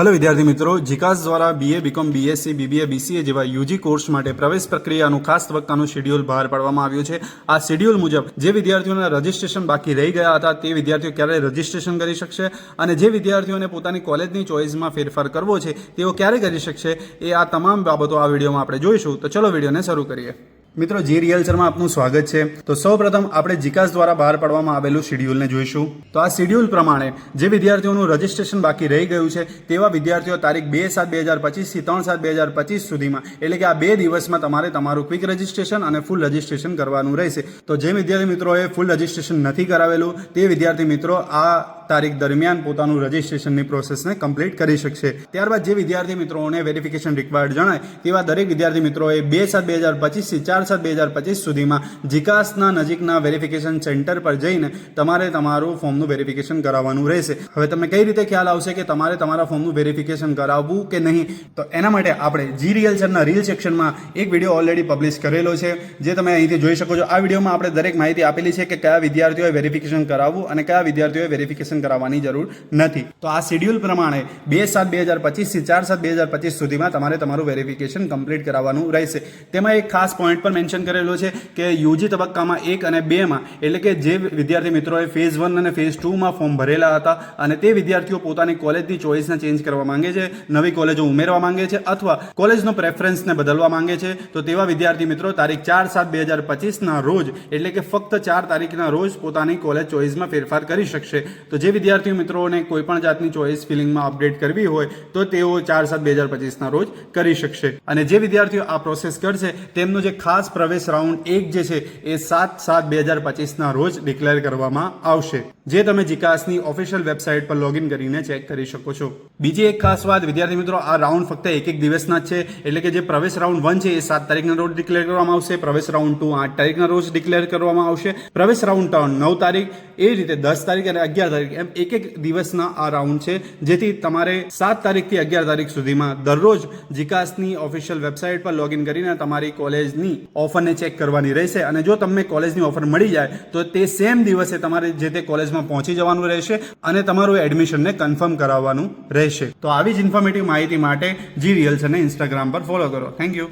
Hello विद्यार्थी मित्रों, जिकास द्वारा BA, BCom, BSc, BBA, BCA જેવા યુજી કોર્સ માટે પ્રવેશ પ્રક્રિયાનું ખાસ તબક્કાનું શેડ્યુલ બહાર પાડવામાં આવ્યું છે। આ શેડ્યુલ મુજબ જે વિદ્યાર્થીઓના રજિસ્ટ્રેશન બાકી રહી ગયા હતા તે વિદ્યાર્થીઓ ક્યારે રજિસ્ટ્રેશન કરી શકશે અને જે વિદ્યાર્થીઓને પોતાની કોલેજની ચોઇસમાં ફેરફાર કરવો છે તેઓ ક્યારે કરી શકશે એ આ તમામ બાબતો આ વિડીયોમાં આપણે જોઈશું। તો ચલો વિડીયોને શરૂ કરીએ। મિત્રો, જી રિયલ્સરમાં આપનું સ્વાગત છે। તો સૌપ્રથમ આપણે જીકાસ દ્વારા બહાર પાડવામાં આવેલું શેડ્યુલને જોઈશું। તો આ શેડ્યુલ પ્રમાણે જે વિદ્યાર્થીઓનું રજિસ્ટ્રેશન બાકી રહી ગયું છે તેવા વિદ્યાર્થીઓ તારીખ 2/7/2025 થી 3/7/2025 સુધીમાં એટલે કે આ 2 દિવસમાં તમારે તમારું ક્વિક રજિસ્ટ્રેશન અને ફૂલ રજિસ્ટ્રેશન કરવાનું રહેશે। તો જે વિદ્યાર્થી મિત્રોએ ફૂલ રજિસ્ટ્રેશન નથી કરાવેલું તે વિદ્યાર્થી મિત્રો આ તારીખ દરમિયાન પોતાનું રજિસ્ટ્રેશનની પ્રોસેસને કમ્પ્લીટ કરી શકશે। ત્યારબાદ જે વિદ્યાર્થી મિત્રોને વેરિફિકેશન રિક્વાયર્ડ જણાય તેવા દરેક વિદ્યાર્થી મિત્રોએ 2/7/2025 થી 4/7/2025 સુધીમાં જીકાસના નજીકના વેરિફિકેશન સેન્ટર પર જઈને તમારે તમારું ફોર્મનું વેરિફિકેશન કરાવવાનું રહેશે। હવે તમને કઈ રીતે ખ્યાલ આવશે કે તમારે તમારા ફોર્મનું વેરિફિકેશન કરાવવું કે નહીં, તો એના માટે આપણે જી રિયલ્સરના રીલ સેક્શનમાં એક વિડીયો ઓલરેડી પબ્લિશ કરેલો છે જે તમે અહીંથી જોઈ શકો છો। આ વિડીયોમાં આપણે દરેક માહિતી આપેલી છે કે કયા વિદ્યાર્થીઓએ વેરિફિકેશન કરાવવું અને કયા વિદ્યાર્થીઓએ વેરિફિકેશન કરાવવાની જરૂર નથી। તો આ શેડ્યુલ પ્રમાણે 2/7/2025 થી 4/7/2025 સુધીમાં તમારે તમારું વેરિફિકેશન કમ્પ્લીટ કરાવવાનું રહેશે। તેમાં એક ખાસ પોઈન્ટ પર મેન્શન કરેલો છે કે યુજી તબક્કામાં 1 અને 2 માં એટલે કે જે વિદ્યાર્થી મિત્રોએ ફેઝ 1 અને ફેઝ 2 માં ફોર્મ ભરેલા હતા અને તે વિદ્યાર્થીઓ પોતાની કોલેજની ચોઇસને ચેન્જ કરવા માંગે છે, નવી કોલેજો ઉમેરવા માંગે છે અથવા કોલેજનો પ્રેફરન્સને બદલવા માંગે છે, તો તેવા વિદ્યાર્થી મિત્રો તારીખ 4/7/2025 ના રોજ એટલે કે ફક્ત 4 તારીખના રોજ પોતાની કોલેજ ચોઇસમાં ફેરફાર કરી શકશે। તો જે વિદ્યાર્થી મિત્રોને કોઈ પણ જાતની ચોઇસ ફિલિંગમાં અપડેટ કરવી હોય તો તેઓ 4/7/2025 ના રોજ કરી શકશે। અને જે વિદ્યાર્થીઓ આ પ્રોસેસ કરશે તેમનો જે ખાસ પ્રવેશ રાઉન્ડ 1 જે છે એ 7/7/2025 ના રોજ ડિક્લેર કરવામાં આવશે, જે તમે જીકાસની ઓફિશિયલ વેબસાઇટ પર લોગિન કરીને ચેક કરી શકો છો। બીજી એક ખાસ વાત વિદ્યાર્થી મિત્રો, આ રાઉન્ડ ફક્ત એક દિવસના જ છે, એટલે કે જે પ્રવેશ રાઉન્ડ 1 છે એ 7 તારીખના રોજ ડિક્લેર કરવામાં આવશે, પ્રવેશ રાઉન્ડ 2 8 તારીખના રોજ ડિક્લેર કરવામાં આવશે, પ્રવેશ રાઉન્ડ 3 9 તારીખ, એ રીતે 10 તારીખ અને 11 તારીખ એમ એક દિવસના આ રાઉન્ડ છે, જેથી તમારે 7 તારીખથી 11 તારીખ સુધીમાં દરરોજ જીકાસની ઓફિશિયલ વેબસાઇટ પર લોગિન કરીને તમારી કોલેજની ઓફરને ચેક કરવાની રહેશે। અને જો તમને કોલેજની ઓફર મળી જાય તો તે સેમ દિવસે તમારે જે તે કોલેજમાં પહોંચી જવાનું રહેશે અને તમારું એડમિશનને કન્ફર્મ કરાવવાનું રહેશે। તો આવી જ ઇન્ફોર્મેટિવ માહિતી માટે જી રિયલ્સને ઇન્સ્ટાગ્રામ પર ફોલો કરો। Thank you.